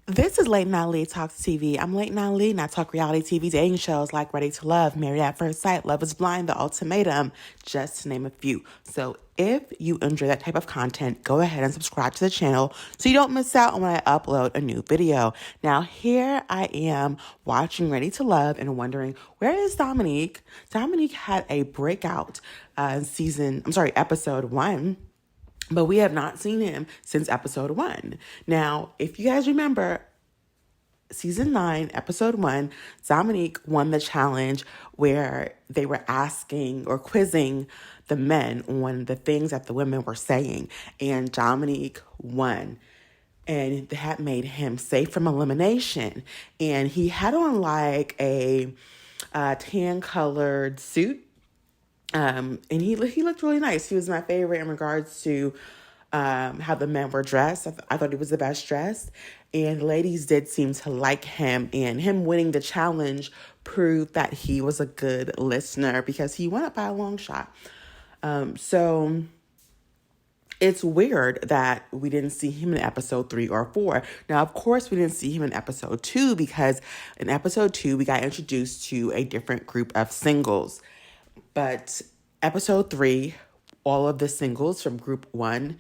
This is Late Night Lee Talks TV. I'm Late Night Lee, and I talk reality TV dating shows like Ready to Love, Married at First Sight, Love is Blind, The Ultimatum, just to name a few. So if you enjoy that type of content, go ahead and subscribe to the channel so you don't miss out on when I upload a new video. Now, here I am watching Ready to Love and wondering, where is Dominique? Dominique had a breakout episode 1. But we have not seen him since episode 1. Now, if you guys remember, season 9, episode 1, Dominique won the challenge where they were asking or quizzing the men on the things that the women were saying. And Dominique won. And that made him safe from elimination. And he had on like a tan-colored suit. And he looked really nice. He was my favorite in regards to how the men were dressed. I thought he was the best dressed. And ladies did seem to like him. And him winning the challenge proved that he was a good listener because he won it by a long shot. So it's weird that we didn't see him in episode 3 or 4. Now, of course, we didn't see him in episode 2 because in episode 2, we got introduced to a different group of singles. But episode 3, all of the singles from group 1,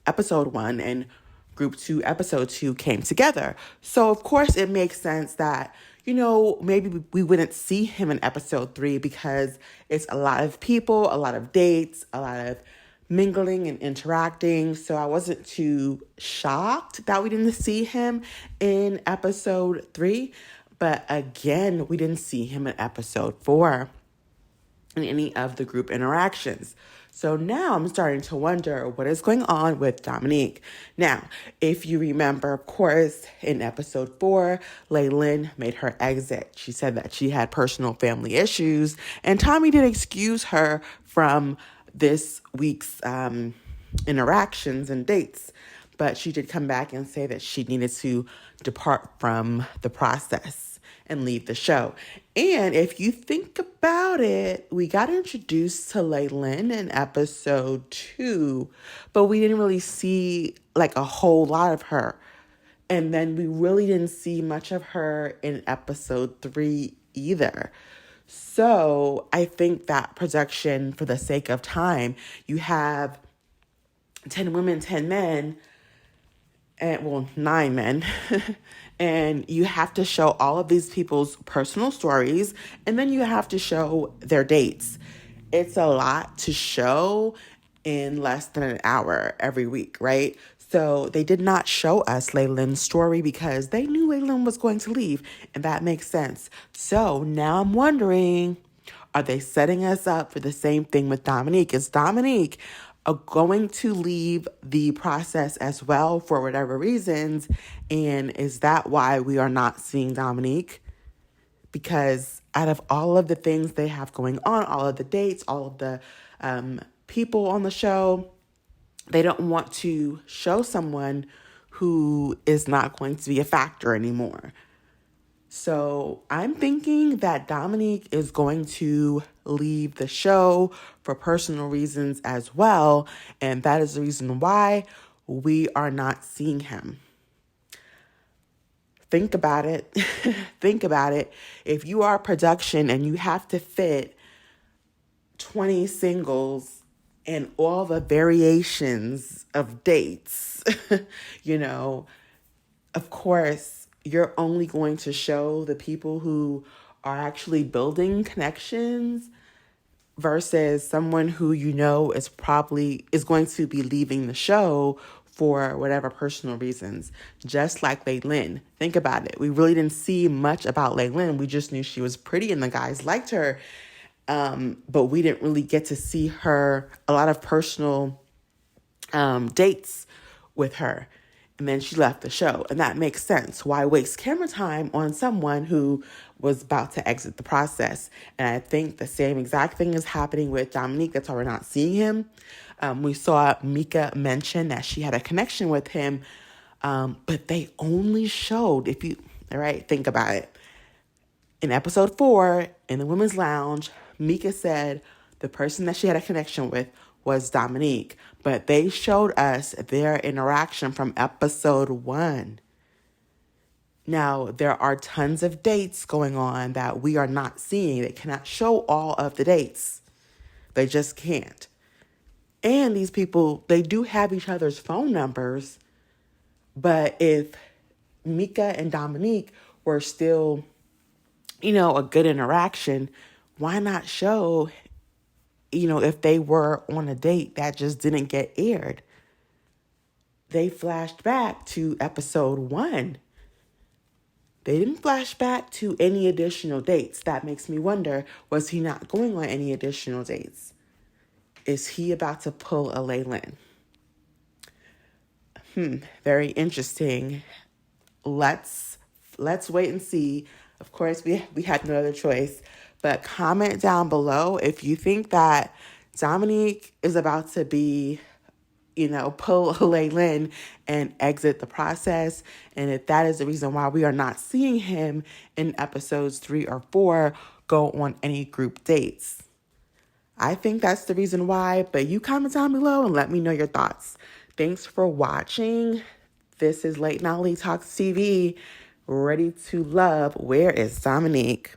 episode 1, and group 2, episode 2 came together. So, of course, it makes sense that, maybe we wouldn't see him in episode 3 because it's a lot of people, a lot of dates, a lot of mingling and interacting. So I wasn't too shocked that we didn't see him in episode 3. But again, we didn't see him in episode 4. In any of the group interactions. So now I'm starting to wonder what is going on with Dominique. Now, if you remember, of course, in episode 4, Laylin made her exit. She said that she had personal family issues, and Tommy did excuse her from this week's interactions and dates. But she did come back and say that she needed to depart from the process and leave the show. And if you think about it, we got introduced to Laylin in episode 2, but we didn't really see like a whole lot of her. And then we really didn't see much of her in episode 3 either. So I think that production, for the sake of time, you have 10 women, 10 men, and 9 men. And you have to show all of these people's personal stories, and then you have to show their dates. It's a lot to show in less than an hour every week, right? So they did not show us Laylin's story because they knew Laylin was going to leave, and that makes sense. So now I'm wondering, are they setting us up for the same thing with Dominique? Is Dominique going to leave the process as well for whatever reasons? And is that why we are not seeing Dominique? Because out of all of the things they have going on, all of the dates, all of the people on the show, they don't want to show someone who is not going to be a factor anymore. So I'm thinking that Dominique is going to leave the show for personal reasons as well. And that is the reason why we are not seeing him. Think about it. Think about it. If you are production and you have to fit 20 singles and all the variations of dates, of course, you're only going to show the people who are actually building connections versus someone who is going to be leaving the show for whatever personal reasons. Just like Laylin. Think about it. We really didn't see much about Laylin. We just knew she was pretty and the guys liked her. But we didn't really get to see a lot of personal dates with her. And then she left the show. And that makes sense. Why waste camera time on someone who was about to exit the process? And I think the same exact thing is happening with Dominique. That's why we're not seeing him. We saw Mika mention that she had a connection with him. But they only showed, think about it. In episode 4, in the women's lounge, Mika said the person that she had a connection with was Dominique, but they showed us their interaction from episode 1. Now, there are tons of dates going on that we are not seeing. They cannot show all of the dates. They just can't. And these people, they do have each other's phone numbers. But if Mika and Dominique were still, a good interaction, why not show, if they were on a date that just didn't get aired? They flashed back to episode 1. They didn't flash back to any additional dates. That makes me wonder, was he not going on any additional dates? Is he about to pull a Leyland? Very interesting. Let's wait and see. Of course, we had no other choice. But comment down below if you think that Dominique is about to be, pull a Leyland and exit the process. And if that is the reason why we are not seeing him in episodes 3 or 4 go on any group dates. I think that's the reason why, but you comment down below and let me know your thoughts. Thanks for watching. This is Late Night Talks TV, ready to love. Where is Dominique?